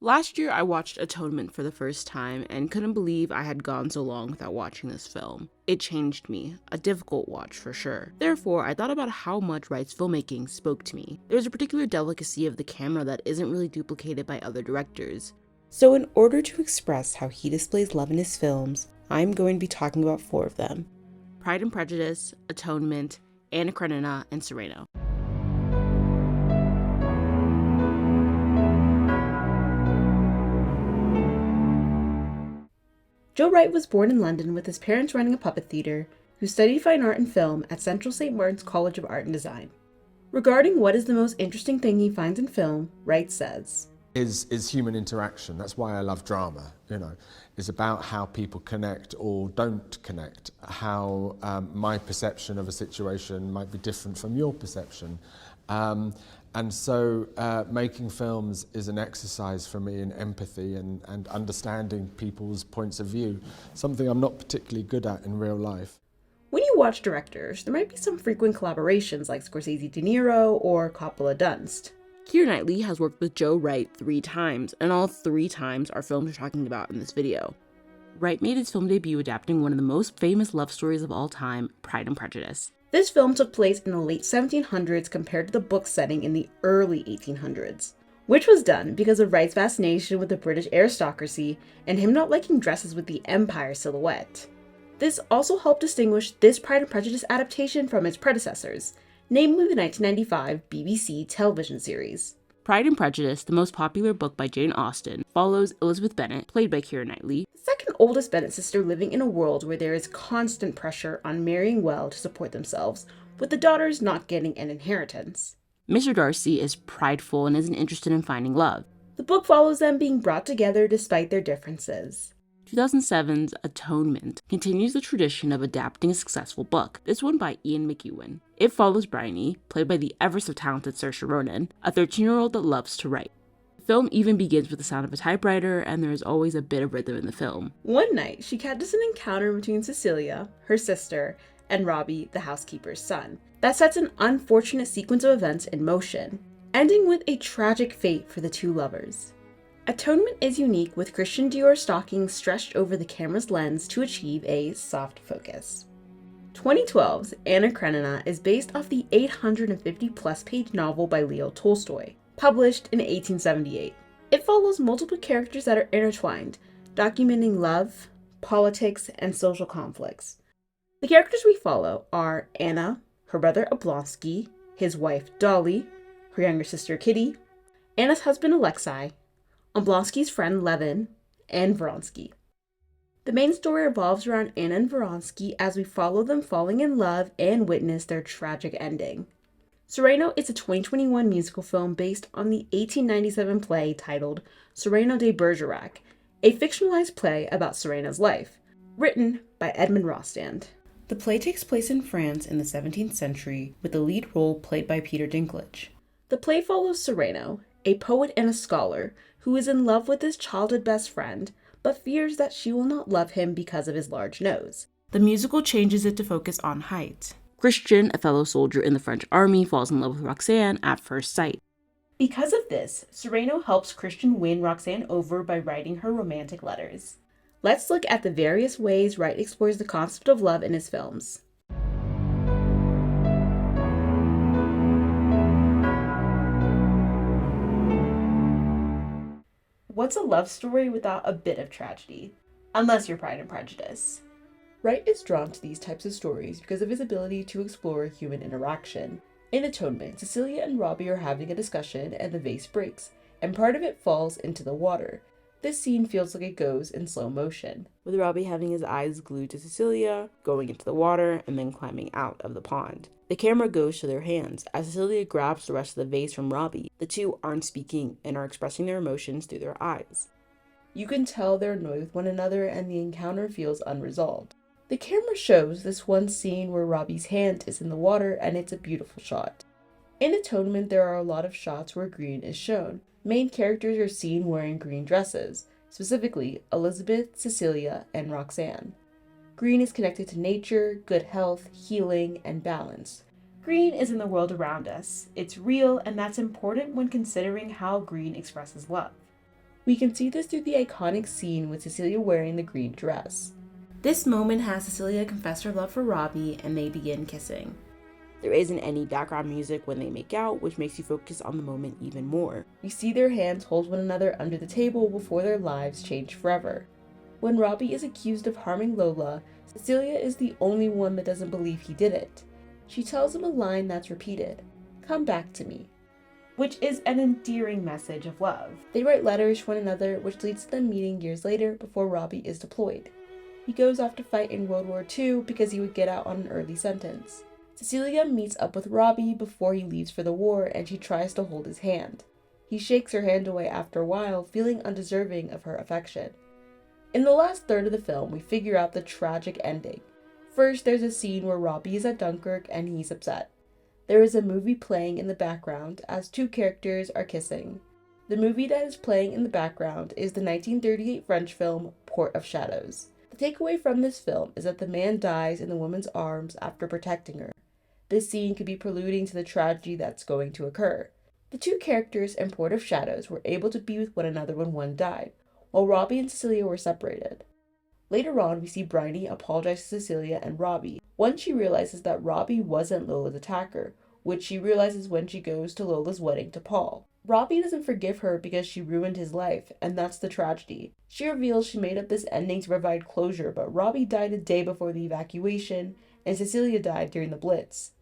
Last year, I watched Atonement for the first time and couldn't believe I had gone so long without watching this film. It changed me, a difficult watch for sure. Therefore, I thought about how much Wright's filmmaking spoke to me. There's a particular delicacy of the camera that isn't really duplicated by other directors. So, in order to express how he displays love in his films, I'm going to be talking about 4 of them: Pride and Prejudice, Atonement, Anna Karenina, and Cyrano. Joe Wright was born in London with his parents running a puppet theater, who studied fine art and film at Central St. Martin's College of Art and Design. Regarding what is the most interesting thing he finds in film, Wright says, is human interaction. That's why I love drama, It's about how people connect or don't connect, how my perception of a situation might be different from your perception. And so making films is an exercise for me in empathy and understanding people's points of view, something I'm not particularly good at in real life. When you watch directors, there might be some frequent collaborations like Scorsese De Niro or Coppola Dunst. Keira Knightley has worked with Joe Wright 3 times, and all 3 times are films we're talking about in this video. Wright made his film debut adapting one of the most famous love stories of all time, Pride and Prejudice. This film took place in the late 1700s compared to the book setting in the early 1800s, which was done because of Wright's fascination with the British aristocracy and him not liking dresses with the Empire silhouette. This also helped distinguish this Pride and Prejudice adaptation from its predecessors, namely the 1995 BBC television series. Pride and Prejudice, the most popular book by Jane Austen, follows Elizabeth Bennet, played by Keira Knightley, the second oldest Bennet sister living in a world where there is constant pressure on marrying well to support themselves, with the daughters not getting an inheritance. Mr. Darcy is prideful and isn't interested in finding love. The book follows them being brought together despite their differences. 2007's Atonement continues the tradition of adapting a successful book, this one by Ian McEwan. It follows Bryony, played by the ever so talented Saoirse Ronan, a 13-year-old that loves to write. The film even begins with the sound of a typewriter, and there is always a bit of rhythm in the film. One night, she catches an encounter between Cecilia, her sister, and Robbie, the housekeeper's son, that sets an unfortunate sequence of events in motion, ending with a tragic fate for the 2 lovers. Atonement is unique, with Christian Dior stockings stretched over the camera's lens to achieve a soft focus. 2012's Anna Karenina is based off the 850-plus page novel by Leo Tolstoy, published in 1878. It follows multiple characters that are intertwined, documenting love, politics, and social conflicts. The characters we follow are Anna, her brother Oblonsky, his wife Dolly, her younger sister Kitty, Anna's husband Alexei, Oblonsky's friend Levin, and Vronsky. The main story revolves around Anna and Vronsky as we follow them falling in love and witness their tragic ending. Cyrano is a 2021 musical film based on the 1897 play titled Cyrano de Bergerac, a fictionalized play about Cyrano's life, written by Edmond Rostand. The play takes place in France in the 17th century, with the lead role played by Peter Dinklage. The play follows Cyrano, a poet and a scholar, who is in love with his childhood best friend, but fears that she will not love him because of his large nose. The musical changes it to focus on height. Christian, a fellow soldier in the French army, falls in love with Roxanne at first sight. Because of this, Cyrano helps Christian win Roxanne over by writing her romantic letters. Let's look at the various ways Wright explores the concept of love in his films. What's a love story without a bit of tragedy? Unless you're Pride and Prejudice. Wright is drawn to these types of stories because of his ability to explore human interaction. In Atonement, Cecilia and Robbie are having a discussion and the vase breaks, and part of it falls into the water. This scene feels like it goes in slow motion, with Robbie having his eyes glued to Cecilia, going into the water, and then climbing out of the pond. The camera goes to their hands. As Cecilia grabs the rest of the vase from Robbie, the 2 aren't speaking and are expressing their emotions through their eyes. You can tell they're annoyed with one another and the encounter feels unresolved. The camera shows this one scene where Robbie's hand is in the water and it's a beautiful shot. In Atonement, there are a lot of shots where green is shown. Main characters are seen wearing green dresses, specifically Elizabeth, Cecilia, and Roxanne. Green is connected to nature, good health, healing, and balance. Green is in the world around us. It's real, and that's important when considering how green expresses love. We can see this through the iconic scene with Cecilia wearing the green dress. This moment has Cecilia confess her love for Robbie and they begin kissing. There isn't any background music when they make out, which makes you focus on the moment even more. We see their hands hold one another under the table before their lives change forever. When Robbie is accused of harming Lola, Cecilia is the only one that doesn't believe he did it. She tells him a line that's repeated, "Come back to me," which is an endearing message of love. They write letters to one another, which leads to them meeting years later before Robbie is deployed. He goes off to fight in World War II because he would get out on an early sentence. Cecilia meets up with Robbie before he leaves for the war and she tries to hold his hand. He shakes her hand away after a while, feeling undeserving of her affection. In the last third of the film, we figure out the tragic ending. First, there's a scene where Robbie is at Dunkirk and he's upset. There is a movie playing in the background as two characters are kissing. The movie that is playing in the background is the 1938 French film Port of Shadows. The takeaway from this film is that the man dies in the woman's arms after protecting her. This scene could be preluding to the tragedy that's going to occur. The two characters in Port of Shadows were able to be with one another when one died, while Robbie and Cecilia were separated. Later on, we see Bryony apologize to Cecilia and Robbie once she realizes that Robbie wasn't Lola's attacker, which she realizes when she goes to Lola's wedding to Paul. Robbie doesn't forgive her because she ruined his life, and that's the tragedy. She reveals she made up this ending to provide closure, but Robbie died a day before the evacuation, and Cecilia died during the Blitz.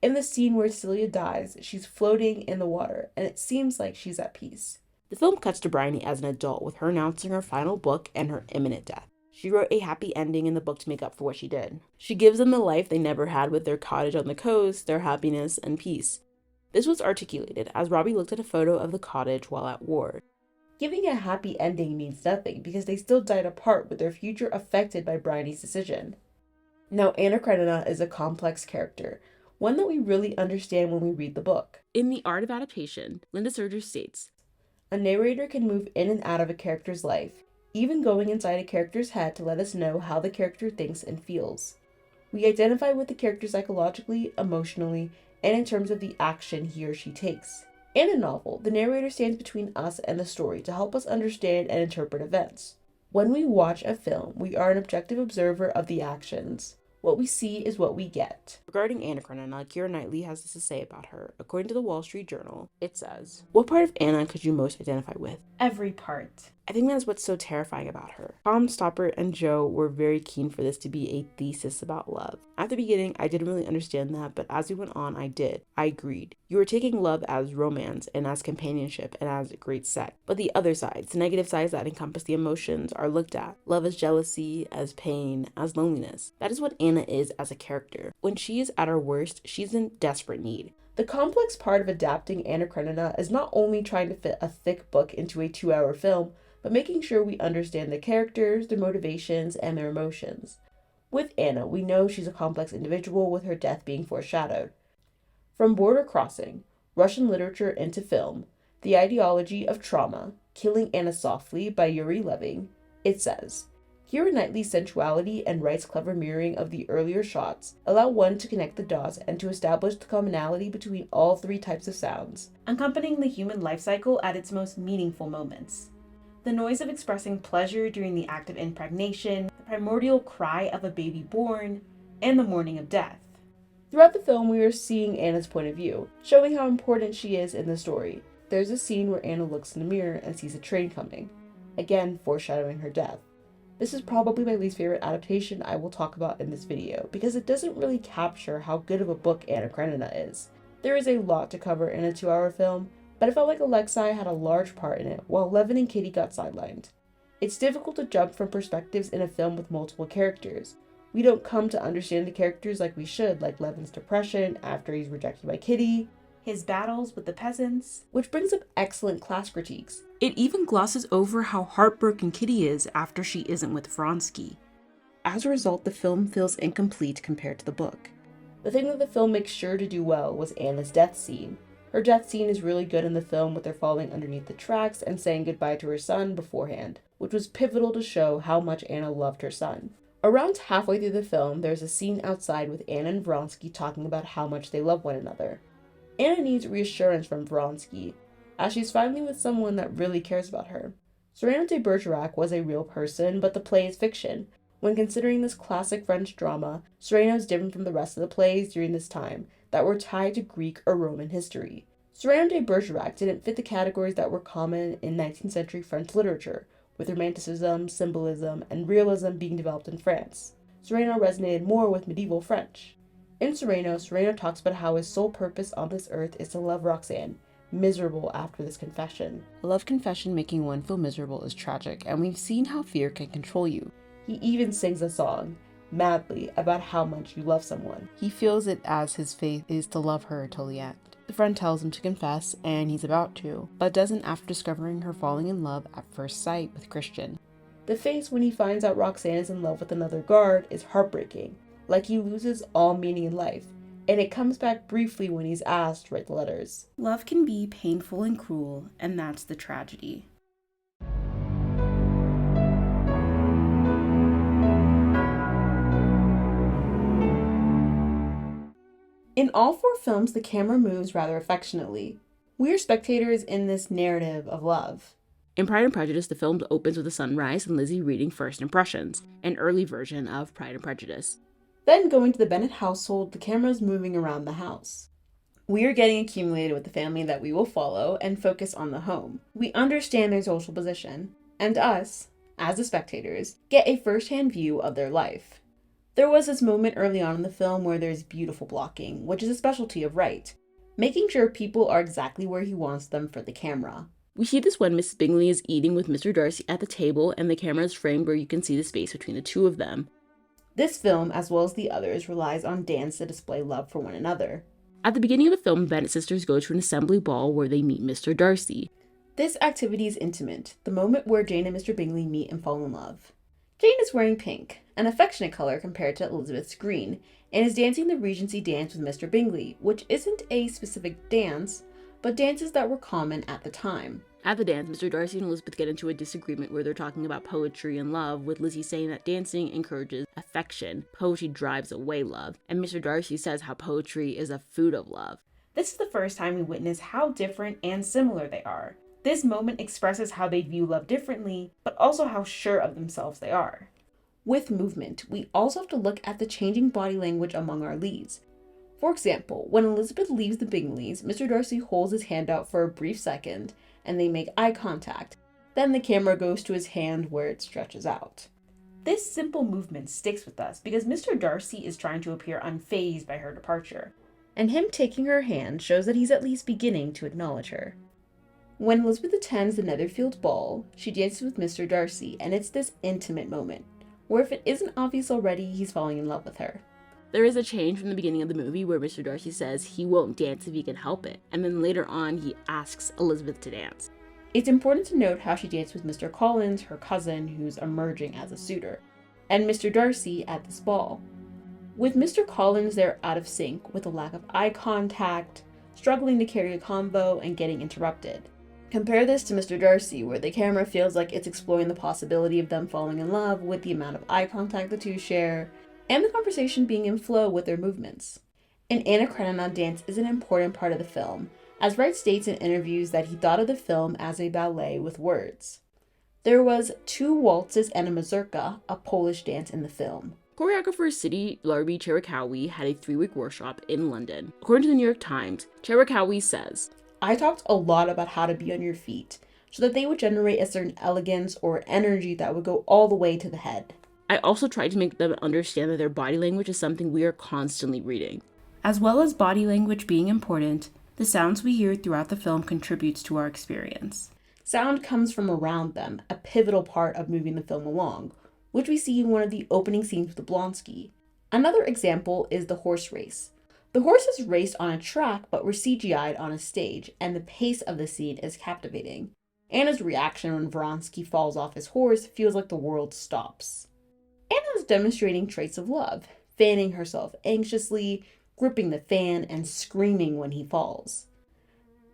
In the scene where Cecilia dies, she's floating in the water, and it seems like she's at peace. The film cuts to Bryony as an adult, with her announcing her final book and her imminent death. She wrote a happy ending in the book to make up for what she did. She gives them the life they never had with their cottage on the coast, their happiness, and peace. This was articulated as Robbie looked at a photo of the cottage while at war. Giving a happy ending means nothing because they still died apart with their future affected by Bryony's decision. Now, Anna Karenina is a complex character, one that we really understand when we read the book. In The Art of Adaptation, Linda Serger states, "A narrator can move in and out of a character's life, even going inside a character's head to let us know how the character thinks and feels. We identify with the character psychologically, emotionally, and in terms of the action he or she takes. In a novel, the narrator stands between us and the story to help us understand and interpret events. When we watch a film, we are an objective observer of the actions. What we see is what we get." Regarding Anna Karenina, Keira Knightley has this to say about her. According to the Wall Street Journal, it says, "What part of Anna could you most identify with?" "Every part." I think that's what's so terrifying about her. Tom Stoppard and Joe were very keen for this to be a thesis about love. At the beginning, I didn't really understand that, but as we went on, I did. I agreed. You were taking love as romance and as companionship and as great sex. But the other sides, the negative sides that encompass the emotions, are looked at. Love as jealousy, as pain, as loneliness. That is what Anna is as a character. When she is at her worst, she's in desperate need. The complex part of adapting Anna Karenina is not only trying to fit a thick book into a 2-hour film, but making sure we understand the characters, their motivations, and their emotions. With Anna, we know she's a complex individual with her death being foreshadowed. From Border Crossing, Russian Literature into Film, The Ideology of Trauma, Killing Anna Softly by Yuri Levin, it says, "Keira Knightley's sensuality and Wright's clever mirroring of the earlier shots allow one to connect the dots and to establish the commonality between all three types of sounds, accompanying the human life cycle at its most meaningful moments. The noise of expressing pleasure during the act of impregnation, the primordial cry of a baby born, and the mourning of death." Throughout the film, we are seeing Anna's point of view, showing how important she is in the story. There's a scene where Anna looks in the mirror and sees a train coming, again foreshadowing her death. This is probably my least favorite adaptation I will talk about in this video, because it doesn't really capture how good of a book Anna Karenina is. There is a lot to cover in a 2-hour film, but I felt like Alexei had a large part in it, while Levin and Kitty got sidelined. It's difficult to jump from perspectives in a film with multiple characters. We don't come to understand the characters like we should, like Levin's depression after he's rejected by Kitty, his battles with the peasants, which brings up excellent class critiques. It even glosses over how heartbroken Kitty is after she isn't with Vronsky. As a result, the film feels incomplete compared to the book. The thing that the film makes sure to do well was Anna's death scene. Her death scene is really good in the film, with her falling underneath the tracks and saying goodbye to her son beforehand, which was pivotal to show how much Anna loved her son. Around halfway through the film, there's a scene outside with Anna and Vronsky talking about how much they love one another. Anna needs reassurance from Vronsky, as she's finally with someone that really cares about her. Cyrano de Bergerac was a real person, but the play is fiction. When considering this classic French drama, Cyrano is different from the rest of the plays during this time that were tied to Greek or Roman history. Cyrano de Bergerac didn't fit the categories that were common in 19th century French literature, with Romanticism, symbolism, and realism being developed in France. Cyrano resonated more with medieval French. In Cyrano, Cyrano talks about how his sole purpose on this earth is to love Roxanne, miserable after this confession. A love confession making one feel miserable is tragic, and we've seen how fear can control you. He even sings a song, madly, about how much you love someone. He feels it as his faith is to love her till the end. The friend tells him to confess, and he's about to, but doesn't after discovering her falling in love at first sight with Christian. The face when he finds out Roxanne is in love with another guard is heartbreaking, like he loses all meaning in life, and it comes back briefly when he's asked to write the letters. Love can be painful and cruel, and that's the tragedy. In all four films, the camera moves rather affectionately. We are spectators in this narrative of love. In Pride and Prejudice, the film opens with a sunrise and Lizzie reading First Impressions, an early version of Pride and Prejudice. Then going to the Bennet household, the camera is moving around the house. We are getting accumulated with the family that we will follow and focus on the home. We understand their social position, and us, as the spectators, get a first-hand view of their life. There was this moment early on in the film where there's beautiful blocking, which is a specialty of Wright, making sure people are exactly where he wants them for the camera. We see this when Mrs. Bingley is eating with Mr. Darcy at the table and the camera is framed where you can see the space between the two of them. This film, as well as the others, relies on dance to display love for one another. At the beginning of the film, Bennet sisters go to an assembly ball where they meet Mr. Darcy. This activity is intimate, the moment where Jane and Mr. Bingley meet and fall in love. Jane is wearing pink, an affectionate color compared to Elizabeth's green, and is dancing the Regency dance with Mr. Bingley, which isn't a specific dance, but dances that were common at the time. At the dance, Mr. Darcy and Elizabeth get into a disagreement where they're talking about poetry and love, with Lizzie saying that dancing encourages affection, poetry drives away love, and Mr. Darcy says how poetry is a food of love. This is the first time we witness how different and similar they are. This moment expresses how they view love differently, but also how sure of themselves they are. With movement, we also have to look at the changing body language among our leads. For example, when Elizabeth leaves the Bingleys, Mr. Darcy holds his hand out for a brief second, and they make eye contact. Then the camera goes to his hand where it stretches out. This simple movement sticks with us because Mr. Darcy is trying to appear unfazed by her departure, and him taking her hand shows that he's at least beginning to acknowledge her. When Elizabeth attends the Netherfield ball, she dances with Mr. Darcy, and it's this intimate moment, where if it isn't obvious already, he's falling in love with her. There is a change from the beginning of the movie where Mr. Darcy says he won't dance if he can help it, and then later on he asks Elizabeth to dance. It's important to note how she danced with Mr. Collins, her cousin, who's emerging as a suitor, and Mr. Darcy at this ball. With Mr. Collins, they're out of sync, with a lack of eye contact, struggling to carry a convo, and getting interrupted. Compare this to Mr. Darcy, where the camera feels like it's exploring the possibility of them falling in love with the amount of eye contact the two share, and the conversation being in flow with their movements. An Anna Karenina dance is an important part of the film, as Wright states in interviews that he thought of the film as a ballet with words. There was 2 waltzes and a mazurka, a Polish dance, in the film. Choreographer City Larbi Cherakawi had a 3-week workshop in London. According to the New York Times, Cherakawi says, "I talked a lot about how to be on your feet, so that they would generate a certain elegance or energy that would go all the way to the head. I also tried to make them understand that their body language is something we are constantly reading." As well as body language being important, the sounds we hear throughout the film contributes to our experience. Sound comes from around them, a pivotal part of moving the film along, which we see in one of the opening scenes with Blonsky. Another example is the horse race. The horses raced on a track but were CGI'd on a stage, and the pace of the scene is captivating. Anna's reaction when Vronsky falls off his horse feels like the world stops. Anna is demonstrating traits of love, fanning herself anxiously, gripping the fan, and screaming when he falls.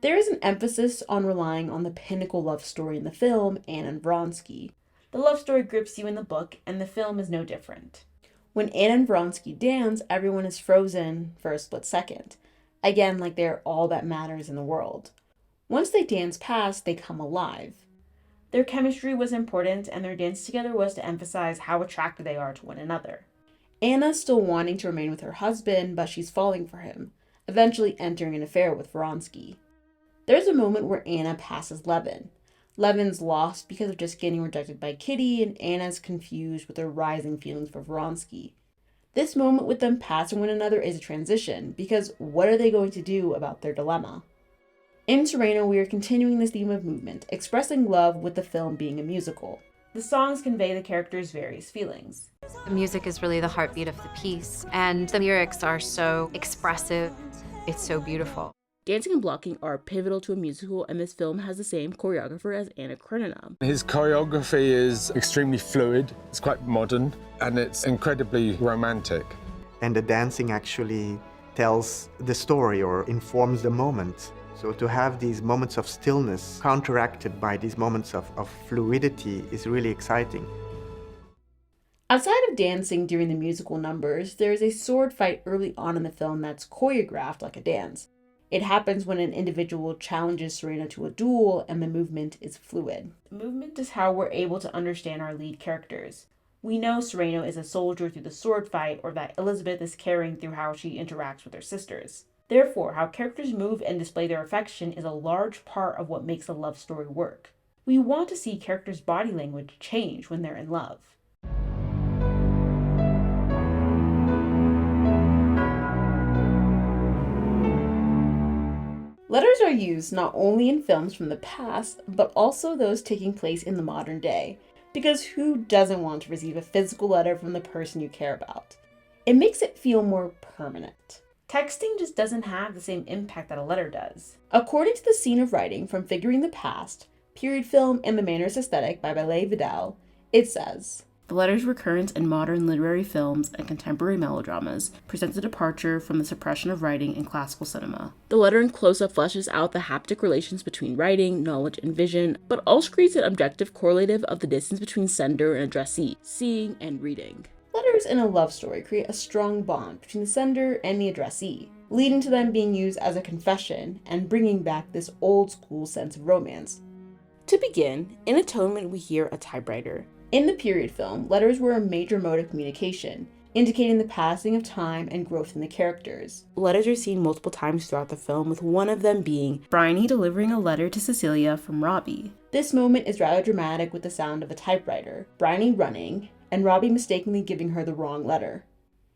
There is an emphasis on relying on the pinnacle love story in the film, Anna and Vronsky. The love story grips you in the book, and the film is no different. When Anna and Vronsky dance, everyone is frozen for a split second, again like they're all that matters in the world. Once they dance past, they come alive. Their chemistry was important, and their dance together was to emphasize how attracted they are to one another. Anna's still wanting to remain with her husband, but she's falling for him, eventually entering an affair with Vronsky. There's a moment where Anna passes Levin. Levin's lost because of just getting rejected by Kitty, and Anna's confused with her rising feelings for Vronsky. This moment with them passing one another is a transition, because what are they going to do about their dilemma? In Sereno, we are continuing this theme of movement, expressing love with the film being a musical. The songs convey the characters' various feelings. The music is really the heartbeat of the piece, and the lyrics are so expressive. It's so beautiful. Dancing and blocking are pivotal to a musical, and this film has the same choreographer as Anna Karenina. His choreography is extremely fluid, it's quite modern, and it's incredibly romantic. And the dancing actually tells the story or informs the moment. So to have these moments of stillness counteracted by these moments of fluidity is really exciting. Outside of dancing during the musical numbers, there is a sword fight early on in the film that's choreographed like a dance. It happens when an individual challenges Sereno to a duel, and the movement is fluid. The movement is how we're able to understand our lead characters. We know Sereno is a soldier through the sword fight, or that Elizabeth is caring through how she interacts with her sisters. Therefore, how characters move and display their affection is a large part of what makes a love story work. We want to see characters' body language change when they're in love. Letters are used not only in films from the past, but also those taking place in the modern day, because who doesn't want to receive a physical letter from the person you care about? It makes it feel more permanent. Texting just doesn't have the same impact that a letter does. According to the Scene of Writing from Figuring the Past, period film and the Manners Aesthetic by Balaye Vidal, it says, "The letter's recurrence in modern literary films and contemporary melodramas presents a departure from the suppression of writing in classical cinema. The letter in close-up fleshes out the haptic relations between writing, knowledge, and vision, but also creates an objective correlative of the distance between sender and addressee, seeing and reading. Letters in a love story create a strong bond between the sender and the addressee, leading to them being used as a confession and bringing back this old-school sense of romance. To begin, in Atonement we hear a typewriter. In the period film, letters were a major mode of communication, indicating the passing of time and growth in the characters. Letters are seen multiple times throughout the film, with one of them being Bryony delivering a letter to Cecilia from Robbie. This moment is rather dramatic with the sound of a typewriter, Bryony running, and Robbie mistakenly giving her the wrong letter.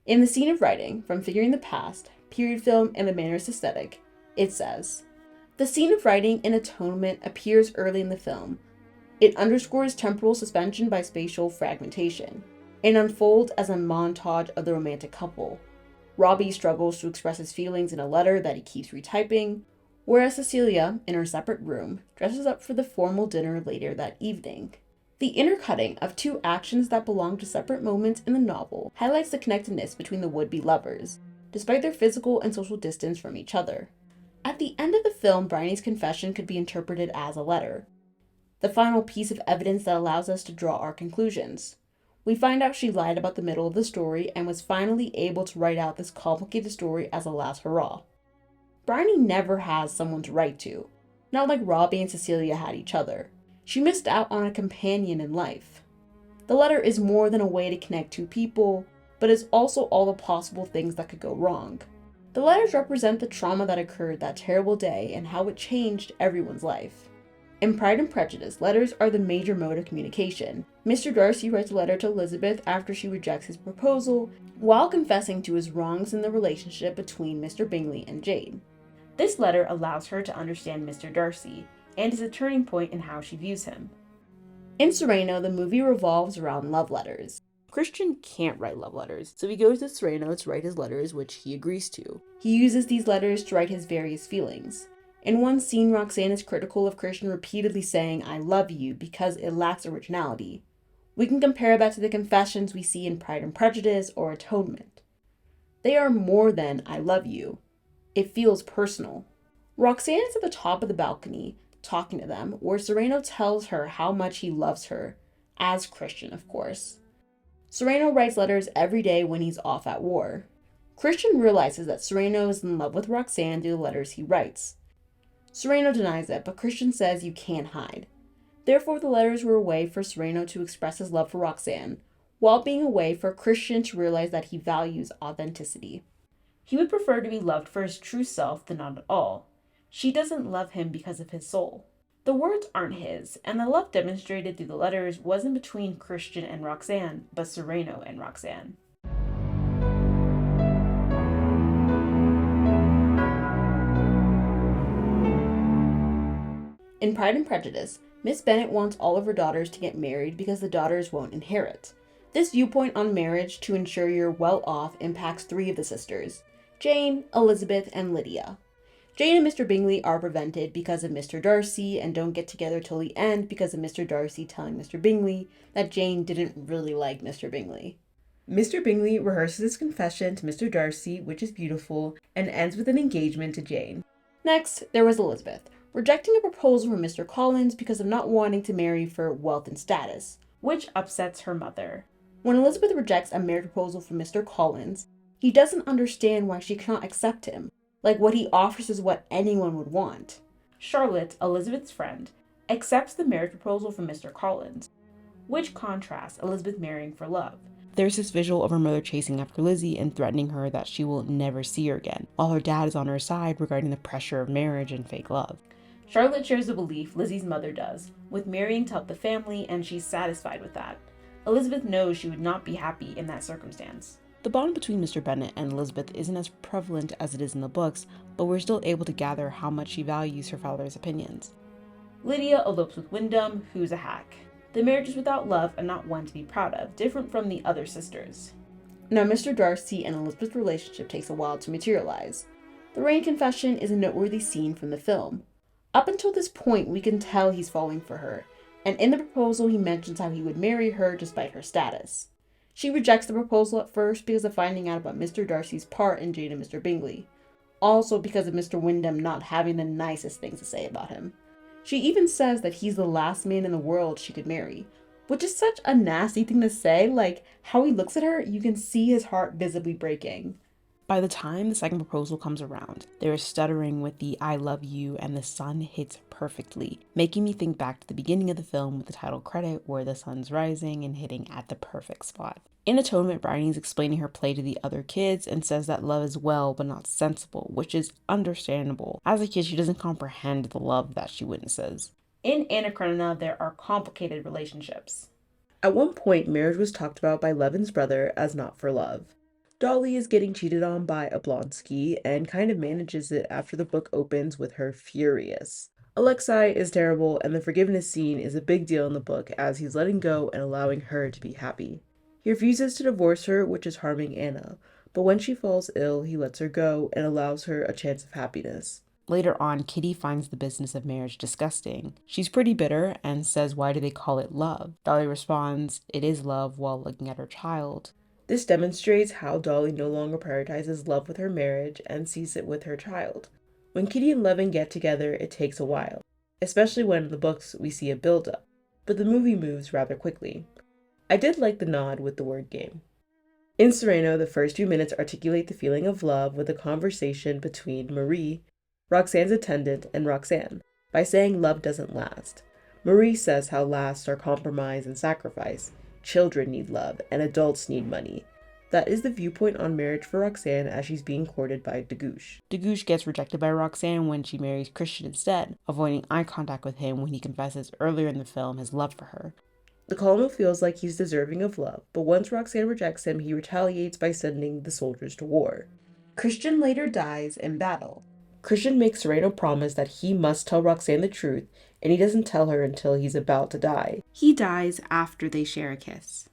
In the Scene of Writing from Figuring the Past, period film, and the Manners Aesthetic, it says, "The scene of writing in Atonement appears early in the film. It underscores temporal suspension by spatial fragmentation. It unfolds as a montage of the romantic couple. Robbie struggles to express his feelings in a letter that he keeps retyping, whereas Cecilia, in her separate room, dresses up for the formal dinner later that evening. The intercutting of two actions that belong to separate moments in the novel highlights the connectedness between the would-be lovers, despite their physical and social distance from each other. At the end of the film, Bryony's confession could be interpreted as a letter, the final piece of evidence that allows us to draw our conclusions. We find out she lied about the middle of the story and was finally able to write out this complicated story as a last hurrah. Bryony never has someone to write to, not like Robbie and Cecilia had each other. She missed out on a companion in life. The letter is more than a way to connect two people, but is also all the possible things that could go wrong. The letters represent the trauma that occurred that terrible day and how it changed everyone's life. In Pride and Prejudice, letters are the major mode of communication. Mr. Darcy writes a letter to Elizabeth after she rejects his proposal, while confessing to his wrongs in the relationship between Mr. Bingley and Jane. This letter allows her to understand Mr. Darcy, and is a turning point in how she views him. In Sereno, the movie revolves around love letters. Christian can't write love letters, so he goes to Sereno to write his letters, which he agrees to. He uses these letters to write his various feelings. In one scene, Roxanne is critical of Christian repeatedly saying, "I love you," because it lacks originality. We can compare that to the confessions we see in Pride and Prejudice or Atonement. They are more than "I love you." It feels personal. Roxanne is at the top of the balcony, talking to them, where Sereno tells her how much he loves her, as Christian, of course. Sereno writes letters every day when he's off at war. Christian realizes that Sereno is in love with Roxanne through the letters he writes. Sereno denies it, but Christian says you can't hide. Therefore, the letters were a way for Sereno to express his love for Roxanne, while being a way for Christian to realize that he values authenticity. He would prefer to be loved for his true self than not at all. She doesn't love him because of his soul. The words aren't his, and the love demonstrated through the letters wasn't between Christian and Roxanne, but Sereno and Roxanne. In Pride and Prejudice, Miss Bennet wants all of her daughters to get married because the daughters won't inherit. This viewpoint on marriage to ensure you're well off impacts 3 of the sisters, Jane, Elizabeth, and Lydia. Jane and Mr. Bingley are prevented because of Mr. Darcy and don't get together till the end because of Mr. Darcy telling Mr. Bingley that Jane didn't really like Mr. Bingley. Mr. Bingley rehearses his confession to Mr. Darcy, which is beautiful, and ends with an engagement to Jane. Next, there was Elizabeth, rejecting a proposal from Mr. Collins because of not wanting to marry for wealth and status, which upsets her mother. When Elizabeth rejects a marriage proposal from Mr. Collins, he doesn't understand why she cannot accept him, like what he offers is what anyone would want. Charlotte, Elizabeth's friend, accepts the marriage proposal from Mr. Collins, which contrasts Elizabeth marrying for love. There's this visual of her mother chasing after Lizzie and threatening her that she will never see her again, while her dad is on her side regarding the pressure of marriage and fake love. Charlotte shares the belief Lizzie's mother does, with marrying to help the family, and she's satisfied with that. Elizabeth knows she would not be happy in that circumstance. The bond between Mr. Bennet and Elizabeth isn't as prevalent as it is in the books, but we're still able to gather how much she values her father's opinions. Lydia elopes with Wyndham, who's a hack. The marriage is without love and not one to be proud of, different from the other sisters. Now, Mr. Darcy and Elizabeth's relationship takes a while to materialize. The rain confession is a noteworthy scene from the film. Up until this point, we can tell he's falling for her, and in the proposal he mentions how he would marry her despite her status. She rejects the proposal at first because of finding out about Mr. Darcy's part in Jane and Mr. Bingley, also because of Mr. Wyndham not having the nicest things to say about him. She even says that he's the last man in the world she could marry, which is such a nasty thing to say. Like, how he looks at her, you can see his heart visibly breaking. By the time the second proposal comes around, there is stuttering with the "I love you" and the sun hits perfectly, making me think back to the beginning of the film with the title credit where the sun's rising and hitting at the perfect spot. In Atonement, Bryony is explaining her play to the other kids and says that love is well but not sensible, which is understandable. As a kid, she doesn't comprehend the love that she witnesses. In Anna Karenina, there are complicated relationships. At one point, marriage was talked about by Levin's brother as not for love. Dolly is getting cheated on by Oblonsky and kind of manages it after the book opens with her furious. Alexei is terrible, and the forgiveness scene is a big deal in the book as he's letting go and allowing her to be happy. He refuses to divorce her, which is harming Anna, but when she falls ill, he lets her go and allows her a chance of happiness. Later on, Kitty finds the business of marriage disgusting. She's pretty bitter and says, "Why do they call it love?" Dolly responds, "It is love," while looking at her child. This demonstrates how Dolly no longer prioritizes love with her marriage and sees it with her child. When Kitty and Levin get together, it takes a while, especially when in the books we see a build-up, but the movie moves rather quickly. I did like the nod with the word game. In Sereno, the first few minutes articulate the feeling of love with a conversation between Marie, Roxanne's attendant, and Roxanne, by saying love doesn't last. Marie says how lasts are compromise and sacrifice. Children need love, and adults need money. That is the viewpoint on marriage for Roxanne as she's being courted by Degouche. Degouche gets rejected by Roxanne when she marries Christian instead, avoiding eye contact with him when he confesses earlier in the film his love for her. The colonel feels like he's deserving of love, but once Roxanne rejects him, he retaliates by sending the soldiers to war. Christian later dies in battle. Christian makes Sereno promise that he must tell Roxanne the truth, and he doesn't tell her until he's about to die. He dies after they share a kiss.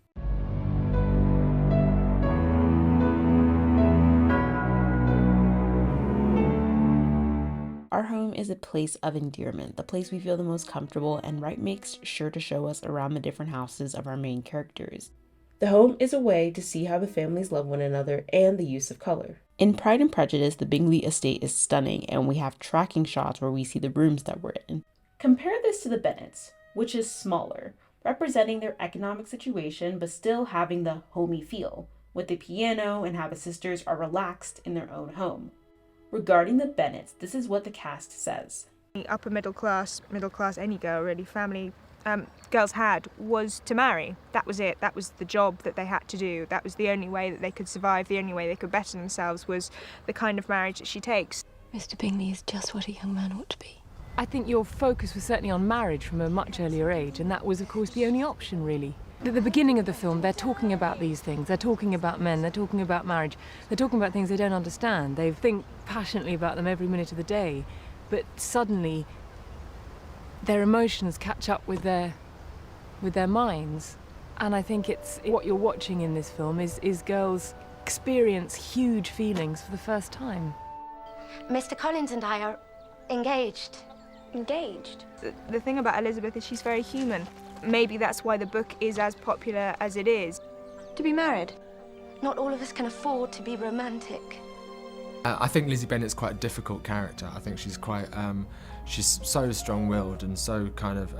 Our home is a place of endearment, the place we feel the most comfortable, and Wright makes sure to show us around the different houses of our main characters. The home is a way to see how the families love one another and the use of color. In Pride and Prejudice, the Bingley estate is stunning, and we have tracking shots where we see the rooms that we're in. Compare this to the Bennets, which is smaller, representing their economic situation but still having the homey feel, with the piano and how the sisters are relaxed in their own home. Regarding the Bennets, this is what the cast says. Upper middle class any girl really, family girls had was to marry. That was it. That was the job that they had to do. That was the only way that they could survive, the only way they could better themselves was the kind of marriage that she takes. Mr. Bingley is just what a young man ought to be. I think your focus was certainly on marriage from a much earlier age, and that was, of course, the only option, really. At the beginning of the film, they're talking about these things. They're talking about men, they're talking about marriage, they're talking about things they don't understand. They think passionately about them every minute of the day, but suddenly their emotions catch up with their minds. And I think it's what you're watching in this film is girls experience huge feelings for the first time. Mr. Collins and I are engaged. Engaged? The thing about Elizabeth is she's very human. Maybe that's why the book is as popular as it is. To be married? Not all of us can afford to be romantic. I think Lizzie Bennet's quite a difficult character. I think she's quite, she's so strong-willed and so kind of,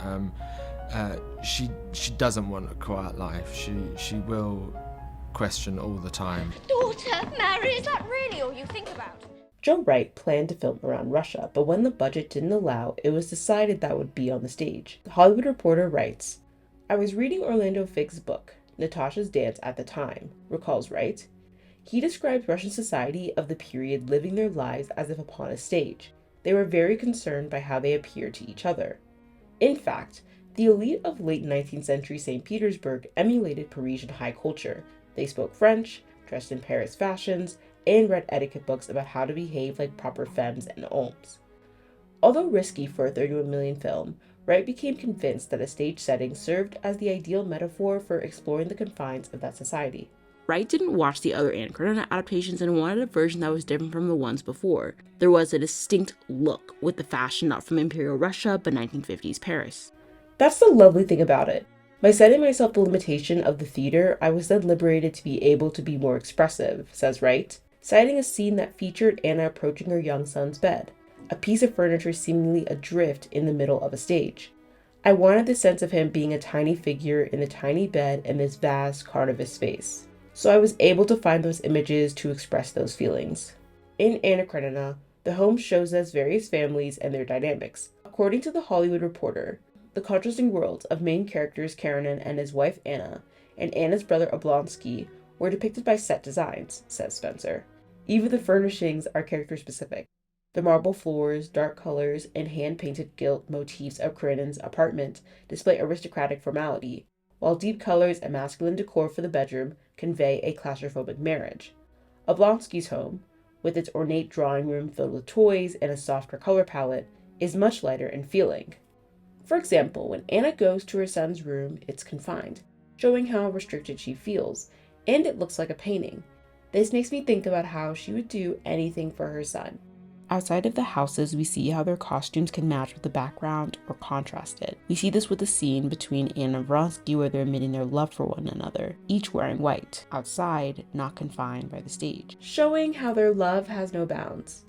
she doesn't want a quiet life. She will question all the time. Daughter, marry, is that really all you think about? Joe Wright planned to film around Russia, but when the budget didn't allow, it was decided that would be on the stage. The Hollywood Reporter writes, "I was reading Orlando Figg's book, Natasha's Dance at the time," recalls Wright. He describes Russian society of the period living their lives as if upon a stage. They were very concerned by how they appeared to each other. In fact, the elite of late 19th century St. Petersburg emulated Parisian high culture. They spoke French, dressed in Paris fashions, and read etiquette books about how to behave like proper femmes and hommes. Although risky for a $31 million film, Wright became convinced that a stage setting served as the ideal metaphor for exploring the confines of that society. Wright didn't watch the other Anna Karenina adaptations and wanted a version that was different from the ones before. There was a distinct look, with the fashion not from Imperial Russia but 1950s Paris. That's the lovely thing about it. By setting myself the limitation of the theater, I was then liberated to be able to be more expressive, says Wright, citing a scene that featured Anna approaching her young son's bed, a piece of furniture seemingly adrift in the middle of a stage. I wanted the sense of him being a tiny figure in the tiny bed in this vast carnivorous space. So I was able to find those images to express those feelings. In Anna Karenina, the home shows us various families and their dynamics. According to The Hollywood Reporter, the contrasting worlds of main characters Karenin and his wife Anna, and Anna's brother Oblonsky, were depicted by set designs, says Spencer. Even the furnishings are character-specific. The marble floors, dark colors, and hand-painted gilt motifs of Karenin's apartment display aristocratic formality, while deep colors and masculine decor for the bedroom convey a claustrophobic marriage. Oblonsky's home, with its ornate drawing room filled with toys and a softer color palette, is much lighter in feeling. For example, when Anna goes to her son's room, it's confined, showing how restricted she feels, and it looks like a painting. This makes me think about how she would do anything for her son. Outside of the houses, we see how their costumes can match with the background or contrast it. We see this with the scene between Anna and Vronsky where they're admitting their love for one another, each wearing white, outside, not confined by the stage, showing how their love has no bounds.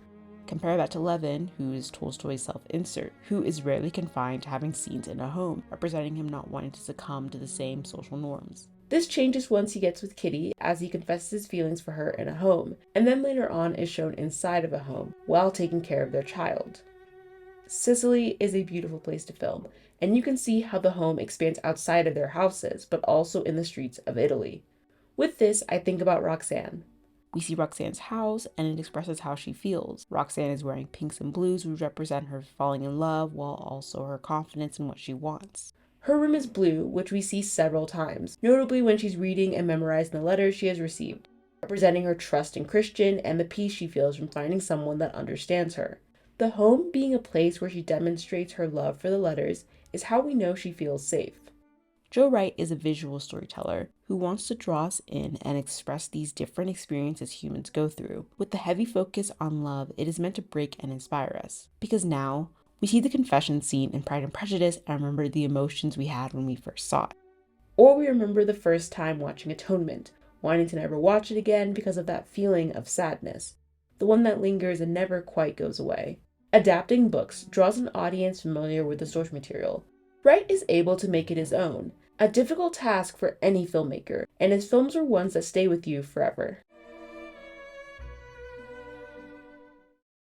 Compare that to Levin, who is Tolstoy's self-insert, who is rarely confined to having scenes in a home, representing him not wanting to succumb to the same social norms. This changes once he gets with Kitty, as he confesses his feelings for her in a home, and then later on is shown inside of a home, while taking care of their child. Sicily is a beautiful place to film, and you can see how the home expands outside of their houses, but also in the streets of Italy. With this, I think about Roxanne. We see Roxanne's house, and it expresses how she feels. Roxanne is wearing pinks and blues, which represent her falling in love, while also her confidence in what she wants. Her room is blue, which we see several times, notably when she's reading and memorizing the letters she has received, representing her trust in Christian and the peace she feels from finding someone that understands her. The home being a place where she demonstrates her love for the letters is how we know she feels safe. Joe Wright is a visual storyteller who wants to draw us in and express these different experiences humans go through. With the heavy focus on love, it is meant to break and inspire us, because now, we see the confession scene in Pride and Prejudice and remember the emotions we had when we first saw it. Or we remember the first time watching Atonement, wanting to never watch it again because of that feeling of sadness, the one that lingers and never quite goes away. Adapting books draws an audience familiar with the source material. Wright is able to make it his own, a difficult task for any filmmaker, and his films are ones that stay with you forever.